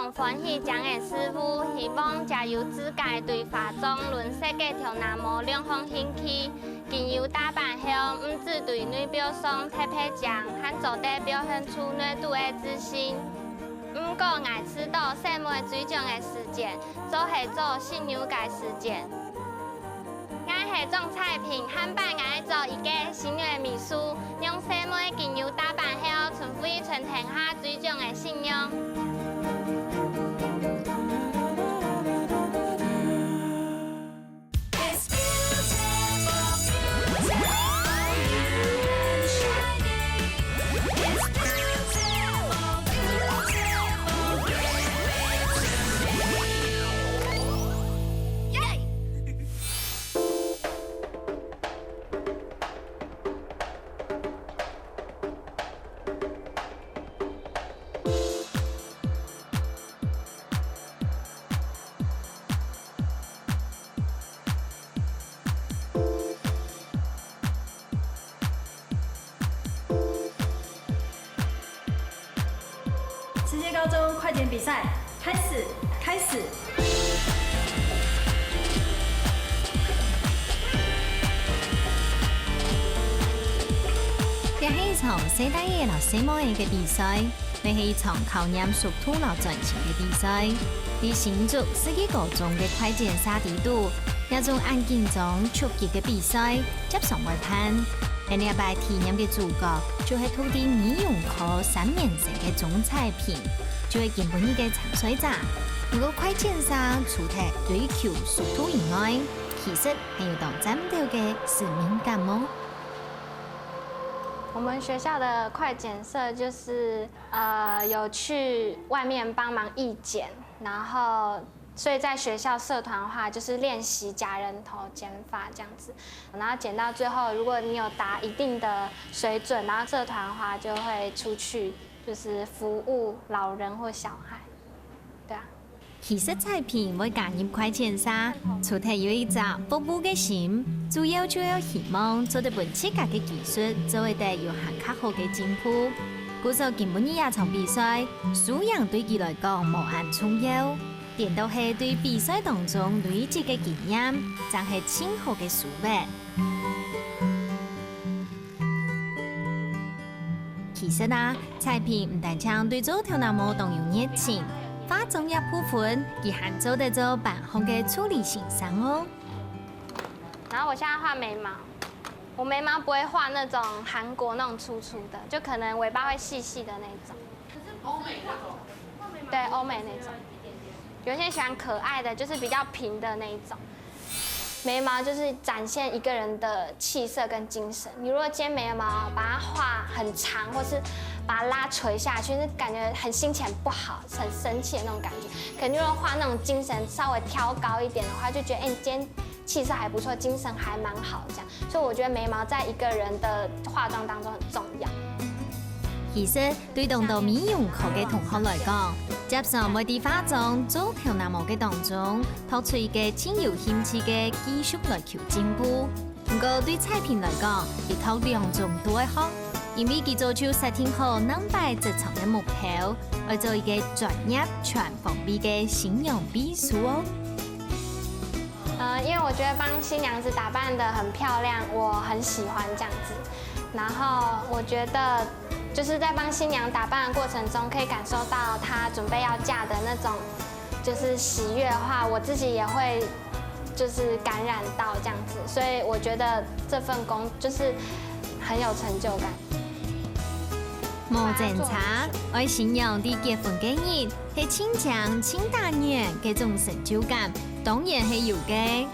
常欢喜奖的师傅，希望借由自家对化妆、论设计、挑男模两方兴趣，经由打扮后，不只对女表上贴配奖，还做得表现出女度的自信。不过，爱迟到细妹水奖的事件，做系做新娘界事件。我系种菜品，汉办爱做一个新娘的秘书，让细妹经由打扮后，传飞全天下水奖的信仰。世界高中快点比赛开始！这是一场世大爷老师模的比赛，这是一场考验属土老赚钱的比赛。在新竹世界高中的快剪沙地度，一种安静中出击的比赛接上外判。而礼拜体验的主角就是土地美容科3年生的钟彩萍，就是根本一个参赛者。如果快剪沙除了追求属土以外，其实还有当战斗的使命感哦。我们学校的快剪社就是有去外面帮忙义剪，然后所以在学校社团的话就是练习假人头剪发这样子，然后剪到最后，如果你有达一定的水准，然后社团的话就会出去就是服务老人或小孩，对啊。其实菜品会加入快剪沙，除了有一只服务的心，主要就要希望做得本自家的技术，做会得有很较好的进步。故说根本一场比赛，素养对佢来讲无限重要。点都是对比赛当中累积的经验，真是很好的收获。其实啊，菜品唔但将对做跳那么动有热情，化妆一部分，佢还做得做扮红的处理形象哦。然后我现在画眉毛，我眉毛不会画那种韩国那种粗粗的，就可能尾巴会细细的那种。欧美那种？对，欧美那种。有些喜欢可爱的，就是比较平的那一种。眉毛就是展现一个人的气色跟精神。你如果今天眉毛把它画很长，或是把它拉垂下去，是感觉很心情不好、很生气的那种感觉。可能如果画那种精神稍微挑高一点的话，就觉得你今天气色还不错，精神还蛮好这样。所以我觉得眉毛在一个人的化妆当中很重要。其实对动到美容科嘅同學來講，接上每啲化妝做跳那模嘅當中，突出一個真有興趣嘅技術來求進步。不過對菜品來講，亦靠兩種都會學，因為佢做出設定好能擺職場嘅目標，來做一個專業全方位嘅新娘秘書哦。因为我觉得帮新娘子打扮得很漂亮，我很喜欢这样子。然后我觉得就是在帮新娘打扮的过程中，可以感受到她准备要嫁的那种就是喜悦的话，我自己也会就是感染到这样子。所以我觉得这份工就是很有成就感。冇政策，愛新娘啲結婚嘅日係親長親大年嘅種成就感，當然係有嘅。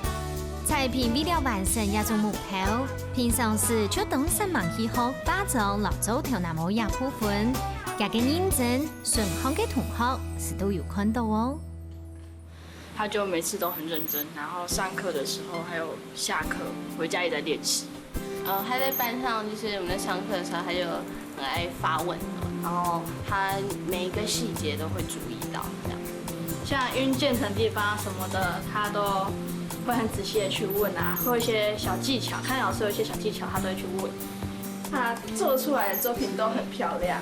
菜品為了完成一種目標，平常時就當身忙去學化妝、落做條那模一部分，也嘅認真順行嘅同學是都有看到哦。他就每次都很認真，然後上課的時候還有下課回家也在練習。他在班上就是我們在上課的時候，他就很愛發問，然後他每一個細節都會注意到，這樣。像暈漸層地方什麼的，他都會很仔細的去問啊，會有一些小技巧，看老師有一些小技巧，他都會去問。他做出來的作品都很漂亮，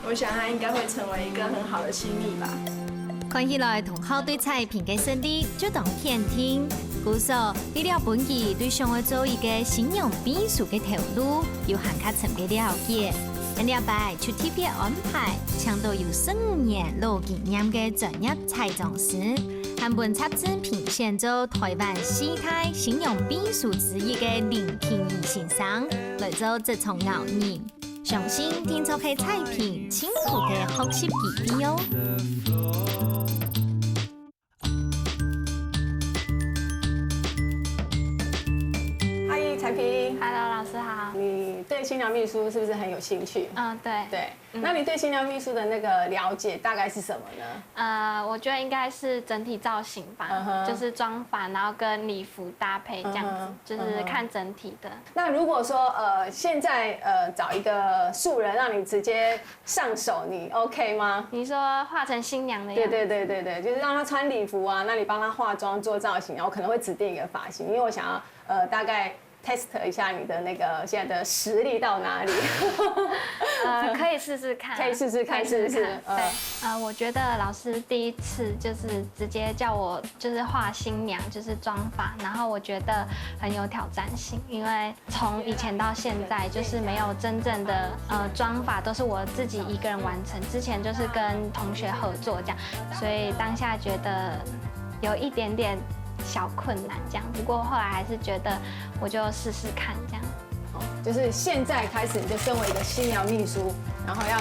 我我想他应该会成为一个很好的新秘吧。看起来同学对菜品嘅胜利就当天听，故说你了本期对上海做一个新用秘书嘅头路有很较深嘅了解。了解出特别安排，请到有15年老经验嘅专业彩妆师，韩本杂志评选做台湾4代新用秘书之一嘅林平仪先生来做这场熬研。相信听出嘅菜品清楚嘅学习基地哦。彩萍 Hello， 老师好。你对新娘秘书是不是很有兴趣？对。对，那你对新娘秘书的那个了解大概是什么呢？我觉得应该是整体造型吧，就是妆发，然后跟礼服搭配这样子，就是看整体的。那如果说现在找一个素人让你直接上手，你 OK 吗？你说化成新娘的样子？对，就是让她穿礼服啊，那你帮她化妆做造型，然后可能会指定一个发型，因为我想要大概test 一下你的那个现在的实力到哪里？可以试试看，可以试试看，是不是？对，我觉得老师第一次就是直接叫我就是画新娘，就是妆发，然后我觉得很有挑战性，因为从以前到现在就是没有真正的妆发都是我自己一个人完成，之前就是跟同学合作这样，所以当下觉得有一点点小困难这样，不过后来还是觉得我就试试看这样。就是现在开始，你就身为一个新娘秘书，然后要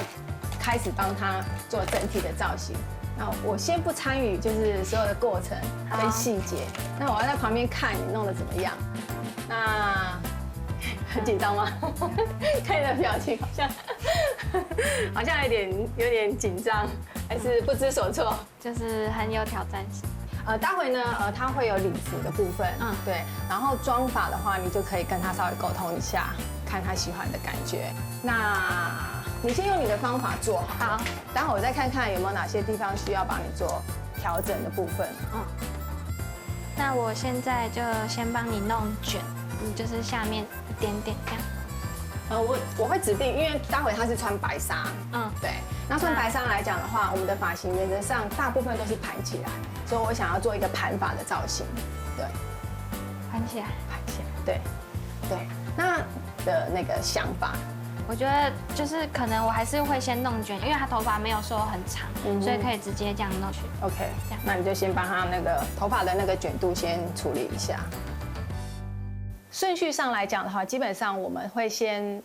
开始帮她做整体的造型。那我先不参与，就是所有的过程跟细节。那我要在旁边看你弄得怎么样。那很紧张吗？看你的表情好像有点紧张，还是不知所措？就是很有挑战性。待会呢，它会有礼服的部分，对，然后妆发的话，你就可以跟他稍微沟通一下，看他喜欢的感觉。那你先用你的方法做好，好，待会我再看看有没有哪些地方需要帮你做调整的部分。那我现在就先帮你弄卷，就是下面一点点这样。我会指定，因为待会他是穿白纱，对。那穿白纱来讲的话，我们的发型原则上大部分都是盘起来，所以我想要做一个盘发的造型，对。盘起来，对。那的那个想法，我觉得就是可能我还是会先弄卷，因为他头发没有说很长，所以可以直接这样弄去。OK， 那你就先帮他那个头发的那个卷度先处理一下。顺序上来讲的话，基本上我们会先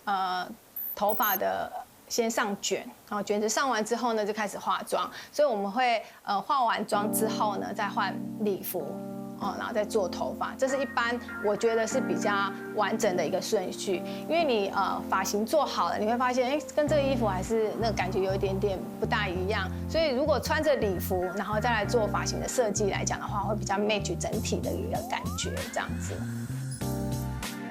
头发的先上卷，然后卷子上完之后呢，就开始化妆。所以我们会化完妆之后呢，再换礼服，然后再做头发。这是一般我觉得是比较完整的一个顺序。因为你发型做好了，你会发现，跟这个衣服还是那个感觉有一点点不大一样。所以如果穿着礼服，然后再来做发型的设计来讲的话，会比较 match 整体的一个感觉，这样子。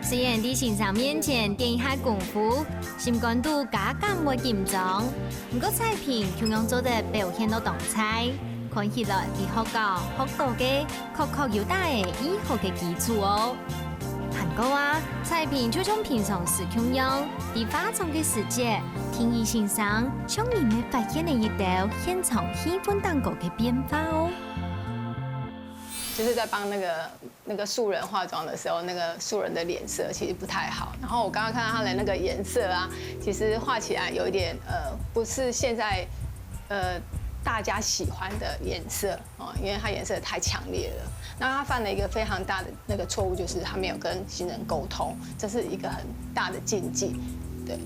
虽然在欣赏面前练一下功夫，心肝度加减冇严重，不过菜品同样做得表现到动彩，看起来比學到嘅確有大嘅以後嘅基礎哦。韓國話菜品就像平常時同樣，喺化妝嘅時節，聽意欣賞，將你們發現的一道現場氣氛蛋糕嘅變化哦。就是在帮那个素人化妆的时候，那个素人的脸色其实不太好。然后我刚刚看到他的那个颜色啊，其实画起来有一点不是现在大家喜欢的颜色因为它颜色太强烈了。那他犯了一个非常大的那个错误，就是他没有跟新人沟通，这是一个很大的禁忌。对，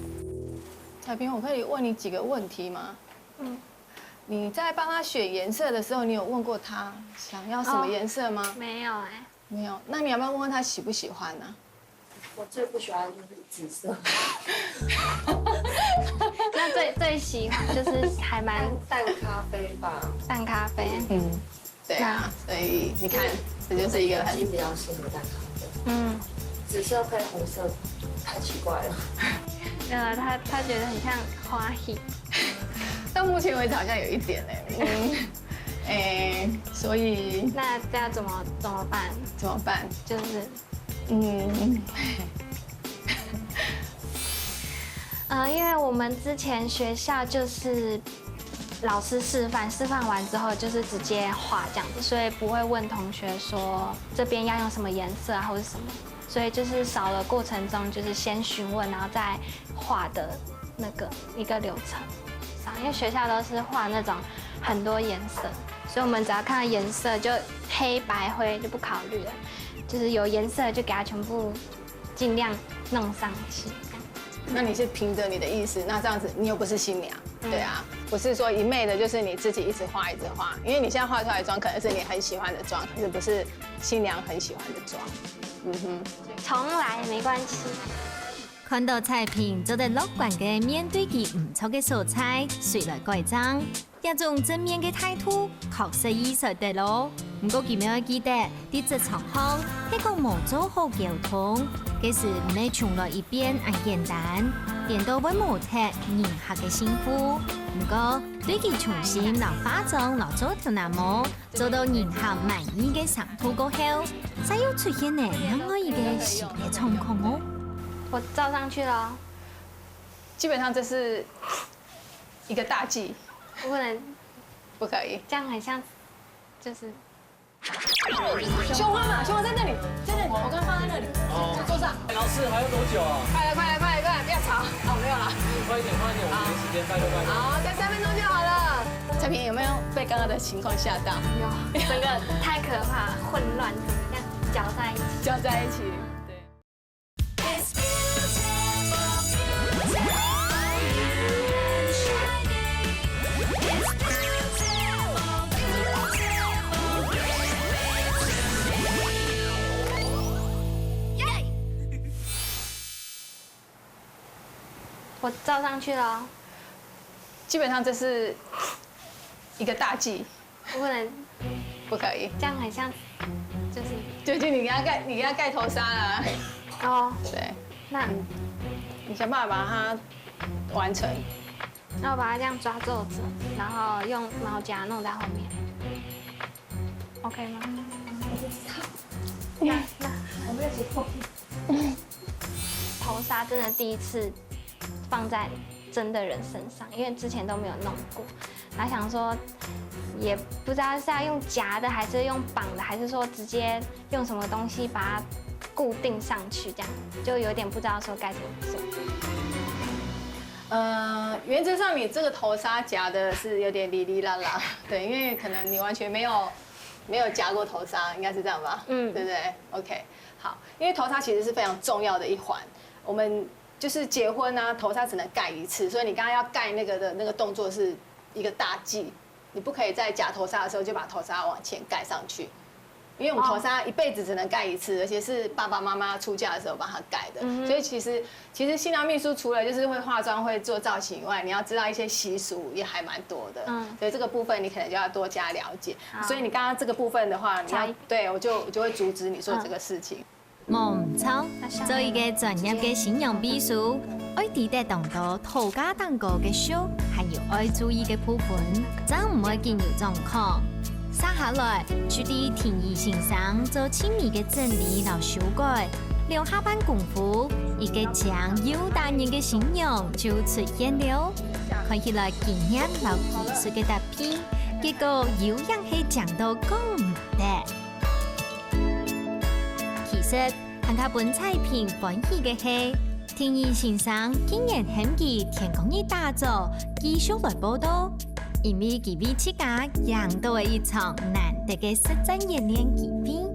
彩萍，我可以问你几个问题吗？你在帮他选颜色的时候，你有问过他想要什么颜色吗？没有没有。那你要不要问问他喜不喜欢呢？我最不喜欢就是紫色。那最喜欢就是还蛮淡咖啡吧。淡咖啡。对啊，所以你看，这就是一个很比较适合淡咖啡。紫色配红色太奇怪了。他觉得很像花喜。到目前为止好像有一点所以那这样怎么办？怎么办？就是因为我们之前学校就是老师示范完之后就是直接画这样子，所以不会问同学说这边要用什么颜色啊或者什么，所以就是少了过程中就是先询问，然后再画的那个一个流程。因为学校都是画那种很多颜色，所以我们只要看到颜色就黑白灰就不考虑了，就是有颜色就给它全部尽量弄上去。那你是凭着你的意思，那这样子你又不是新娘，对啊，不是说一昧的就是你自己一直画，因为你现在画出来的妆可能是你很喜欢的妆，可是不是新娘很喜欢的妆。重来没关系。看到菜品做得乐观嘅面對其唔錯嘅素菜，隨來改裝，一種正面嘅態度，確實易受得咯。不過佢要記得，啲職場上係個冇做好溝通，其實唔係從來一邊咁簡單，變到會冇踢迎合嘅幸福。不過對佢重新留化妝、留做條男模，做到迎合滿意嘅上圖過後，才又出現呢另外一個新嘅狀況哦。我照上去了，基本上这是一个大忌，我不能不可以。这样很像，就是胸花嘛，胸花在那里，我刚放在那里，桌上。老师还要多久啊？快了，不要吵。哦，没有了。快一点，我们没时间，拜托。好，再3分钟就好了。彩萍有没有被刚刚的情况吓到？有，整个太可怕，混乱，怎么样搅在一起？对。我照上去了，基本上这是一个大忌，我不能不可以。这样很像，就是就你给他盖头纱了。哦，对，那你想办法把它完成。那我把它这样抓皱褶，然后用毛夹弄在后面 ，OK 吗？那我没有解破。头纱真的第一次放在真的人身上，因为之前都没有弄过，然后想说也不知道是要用夹的，还是用绑的，还是说直接用什么东西把它固定上去，这样就有点不知道说该怎么做。原则上你这个头纱夹的是有点哩哩啦啦，对，因为可能你完全没有夹过头纱，应该是这样吧？对不对 ？OK， 好，因为头纱其实是非常重要的一环，我们就是结婚啊，头纱只能盖一次，所以你刚刚要盖那个的那个动作是一个大忌，你不可以在夹头纱的时候就把头纱往前盖上去。因为我们头纱一辈子只能盖一次，而且是爸爸妈妈出嫁的时候帮他盖的，所以其实新娘秘书除了就是会化妆、会做造型以外，你要知道一些習俗也还蛮多的，所以这个部分你可能就要多加了解。所以你刚刚这个部分的话，你要对我就会阻止你做这个事情。冇唔錯，做一個專業嘅新娘秘書，愛記得當到頭家蛋糕嘅show，還有愛注意嘅部分，真唔會見有狀況。接下來，處理田姨先生做親密嘅整理同修改，留下班功夫，一個將有大人嘅新娘就出現了。看起來經驗老技術嘅特別，結果有人係講到講唔得。其實，行卡本菜品歡喜嘅係，田姨先生竟然嫌棄天公一大早繼續來報道。因為佢為自家贏到了一場難得嘅實戰演練機會。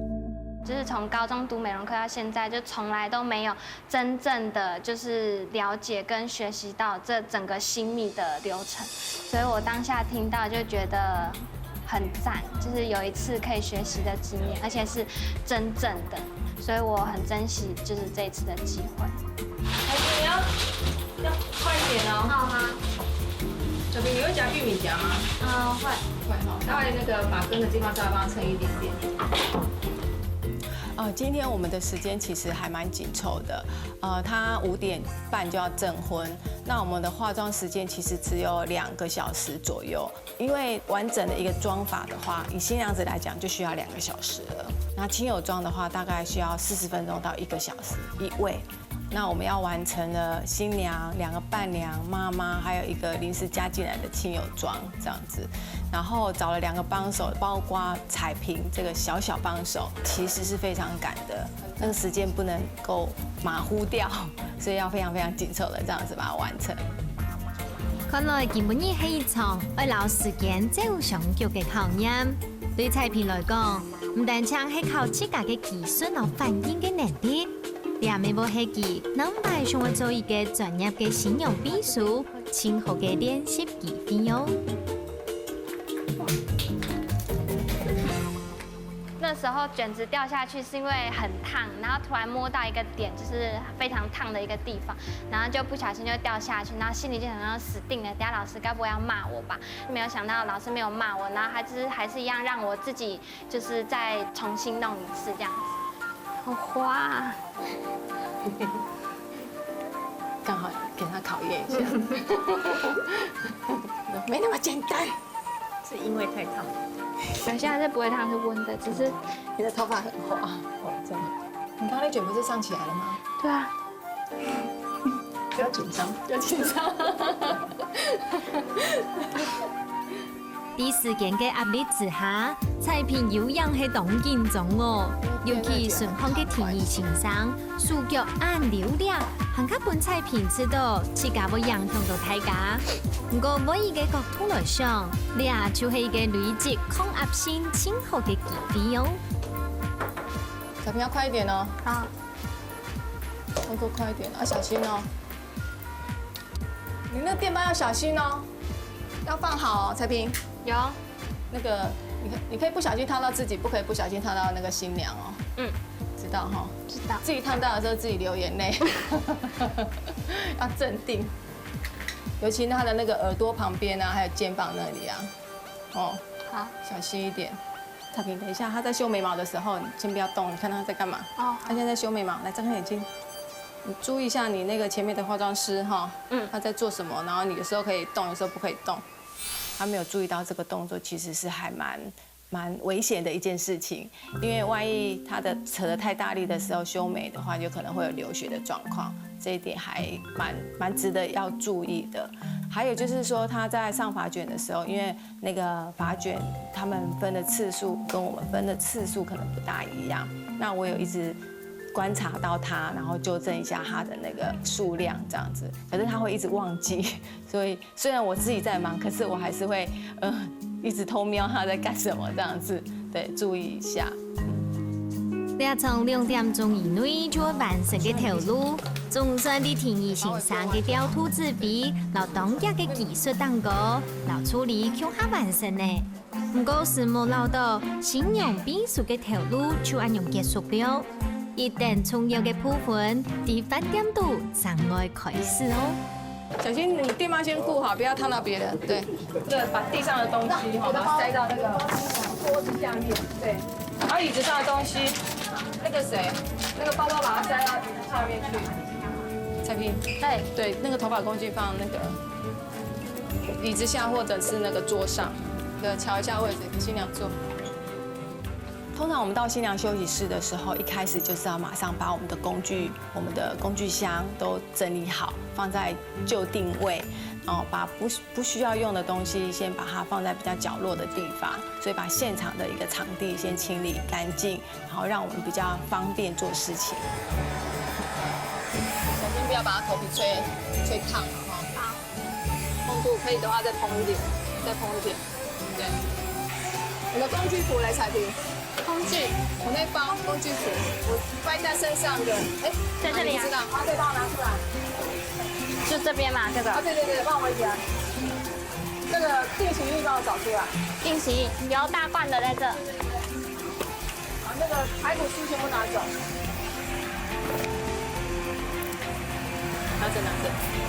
就是從高中讀美容課到現在，就從來都沒有真正的就是了解跟學習到這整個新秘的流程，所以我當下聽到就覺得很讚，就是有一次可以學習的經驗，而且是真正的，所以我很珍惜就是這一次的機會。孩子，你要快一點哦。好嗎？小平，你会夹玉米夹吗？會。会好，待会那个把根的地方稍微帮它撑一点点。今天我们的时间其实还蛮紧凑的，他5点半就要证婚，那我们的化妆时间其实只有2个小时左右，因为完整的一个妆法的话，以新娘子来讲就需要2个小时了，那亲友妆的话大概需要40分钟到1个小时一位。那我们要完成了新娘、2个伴娘、妈妈，还有一个临时加进来的亲友装这样子。然后找了2个帮手，包括彩萍这个小帮手，其实是非常赶的，那个时间不能够马虎掉，所以要非常紧凑的这样子把它完成。看来今晡日係一場愛留時間走上腳嘅考驗。對彩萍來講，唔單止係靠自家嘅技術同反應嘅能力，也未冇係佢能擺上去做一個專業嘅新娘秘書，前後嘅練習機會哦。那时候卷子掉下去是因为很烫，然后突然摸到一个点，就是非常烫的一个地方，然后就不小心就掉下去，然后心里就想要死定了，等下老师该不会要骂我吧？没有想到老师没有骂我，然后他就是还是一样让我自己就是再重新弄一次这样子。好滑啊！刚好给他考验一下，没那么简单，是因为太烫。对，现在是不会烫，是温的，只是你的头发很滑哦，真的。你刚刚那卷不是上起来了吗？对啊，不要紧张，不要紧张。啲時間嘅壓力之下，彩萍有氧係當緊中哦。尤其順風嘅天氣清爽，手腳按流亮，行卡本彩萍知道自家會影響到大家。不過每一個角度來想，呢下就係一個累積抗壓性前後嘅機會哦。小萍要快一點哦。好，动作快一點啊，小心哦。你那個電棒要小心哦，要放好哦，彩萍。有。那个，你可以不小心烫到自己，不可以不小心烫到那个新娘哦。嗯，知道哈。知道。自己烫到的时候自己流眼泪，要镇定。尤其他的那个耳朵旁边啊，还有肩膀那里啊，哦，好，小心一点。彩萍，等一下，他在修眉毛的时候，你先不要动，你看他在干嘛？哦，他现在在修眉毛，来睁开眼睛。你注意一下你那个前面的化妆师哈，他在做什么，然后你有时候可以动，有时候不可以动。他没有注意到这个动作，其实是还蛮危险的一件事情，因为万一他的扯得太大力的时候修眉的话，就可能会有流血的状况，这一点还蛮值得要注意的。还有就是说他在上发卷的时候，因为那个发卷他们分的次数跟我们分的次数可能不大一样，那我有一直观察到他，然后纠正一下他的那个数量这样子，可是他会一直忘记，所以虽然我自己在忙，可是我还是会一直偷瞄他在干什么这样子，对，注意一下。呢從2點鐘以內就會完成嘅條路，總算啲天意先生嘅雕兔字筆，留當日嘅技術蛋糕，留處理腳下完成呢。唔過是冇留到新娘秘書嘅條路就按樣結束了。一旦重要嘅部分，第8點度才會開始哦。小心你電棒先顧好，不要燙到別人。對，對，把地上的東西哈，把它塞到那個桌子下面。對，然後椅子上的東西，那個誰，那個包包把它塞到椅子下面去。彩萍，對，那個頭髮工具放那個椅子下或者是那個桌上，瞧一下位置給新娘坐。通常我们到新娘休息室的时候，一开始就是要马上把我们的工具箱都整理好，放在就定位，然后把不需要用的东西先把它放在比较角落的地方，所以把现场的一个场地先清理干净，然后让我们比较方便做事情。首先不要把它头皮吹烫了哈，温度可以的话再蓬一点，再蓬一点，对。我的工具服来彩萍。工具，我那包工具服，我放在身上的，哎，在这里啊。知道，对，帮我拿出来。就这边嘛，这个。啊，对，帮我一起来。这个定型液帮我找出来。定型液，有大罐的在这。把那个排骨丝全部拿走。拿着。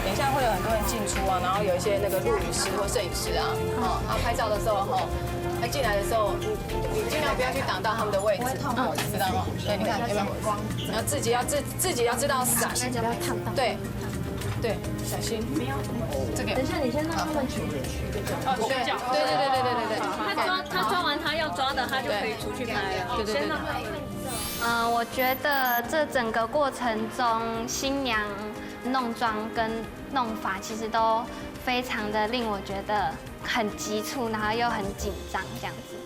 等一下会有很多人进出啊，然后有一些那个录影师或摄影师啊，他拍照的时候他进来的时候，你尽量不要去挡到他们的位置，知道吗？对，你看有没有？然后自己要知道闪，不要烫到。对，小心。没有。这个。等一下，你先让他们去。哦，对。他抓完他要抓的，他就可以出去拍了。对。我觉得这整个过程中，新娘弄妆跟弄法其实都非常的令我觉得很急促，然后又很紧张这样子。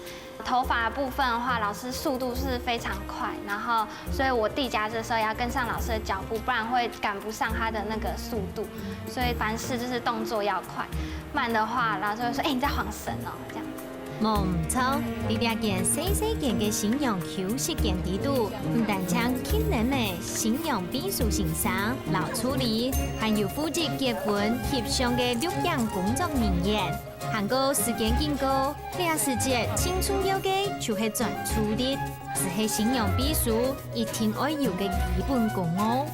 头发的部分的话，老师速度是非常快，然后所以我递夹子的时候也要跟上老师的脚步，不然会赶不上他的那个速度。所以凡事就是动作要快，慢的话老师会说：“哎，你在晃神哦。”这样。冇唔错，你俩件细细件嘅新娘休息件底度，唔但将亲人嘅新娘秘书先生老处理，还有负责结婚协商嘅录影工作人员。韩国时间经过，呢时节青春有嘅就是专处理，只系新娘秘书一定要有嘅基本功哦。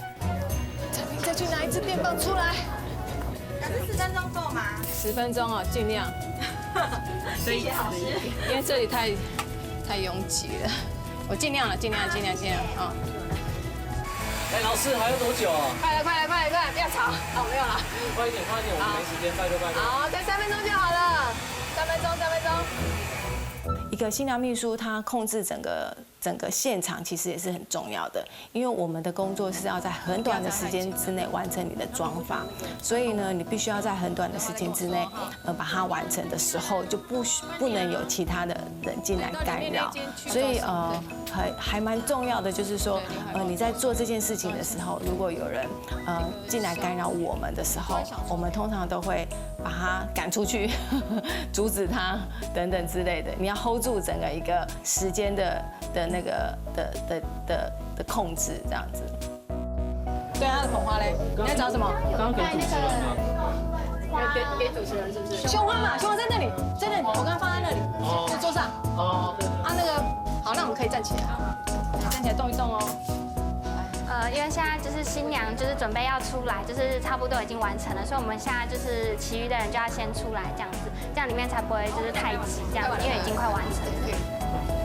再去拿一支电棒出来。10分钟够吗？10分钟哦，尽量。所以好因为这里太拥挤了，我尽量啊！哎，老师还要多久啊？快了，不要吵！哦，没有了。快一点，我们没时间，拜托。好，再3分钟就好了，3分钟。一个新娘秘书，她控制整个现场其实也是很重要的，因为我们的工作是要在很短的时间之内完成你的妆发，所以呢，你必须要在很短的时间之内，把它完成的时候就不能有其他的人进来干扰，所以还蛮重要的，就是说你在做这件事情的时候，如果有人进来干扰我们的时候，我们通常都会把他赶出去，阻止他等等之类的，你要 hold 住整个一个时间的那个的控制，这样子。对他的捧花嘞，你在找什么？刚刚给主持人啊。给主持人是不是？胸花嘛，胸花在那里，我刚刚放在那里，在桌上。哦，对。啊，那个好，那我们可以站起来，站起来动一动哦。因为现在就是新娘就是准备要出来，就是差不多已经完成了，所以我们现在就是其余的人就要先出来这样子，这样里面才不会就是太挤这样子，因为已经快完成了。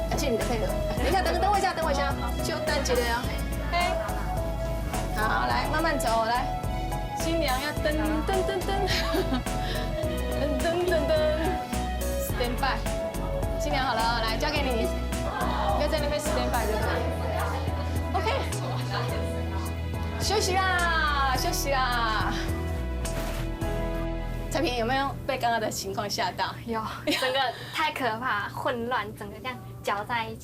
感谢你的配合。等一下，等我一下，就等一下哦。嘿，好，来慢慢走，来，新娘要噔，stand by。新娘好了，来交给你，不要在那边 stand by 就可以。OK， 休息啦。彩萍有没有被刚刚的情况吓到？有，整个太可怕，混乱，整个这样搅在一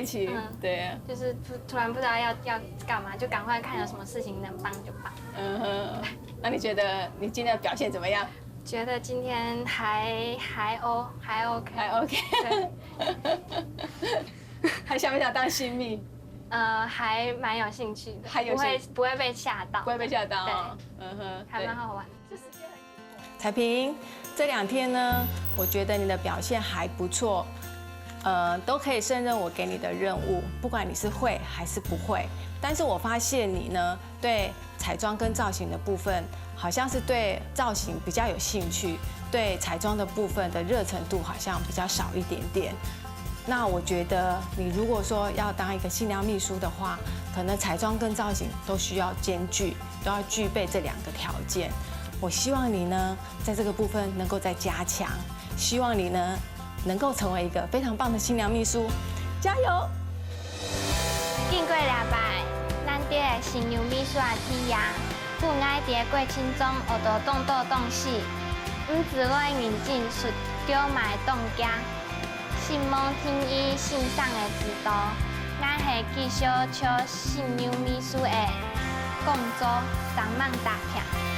起。对，就是突然不知道要干嘛，就赶快看有什么事情能帮就帮。那你觉得你今天的表现怎么样？觉得今天还 OK。还想不想当新秘？还蛮有兴趣的，不会被吓到。不会被吓到。对，还蛮好玩的。彩萍，这2天呢，我觉得你的表现还不错，都可以胜任我给你的任务，不管你是会还是不会。但是我发现你呢，对彩妆跟造型的部分，好像是对造型比较有兴趣，对彩妆的部分的热忱度好像比较少一点点。那我觉得你如果说要当一个新娘秘书的话，可能彩妆跟造型都需要兼具，都要具备这2个条件。我希望你呢，在这个部分能够再加强，希望你呢能够成为一个非常棒的新娘秘书，加油！经过2摆，咱这个新娘秘书的体验，不爱在过程中学到动刀动西，唔只会认真术叫卖动家，信望天意信上的指导，咱系继续朝新娘秘书的工作上网打拼。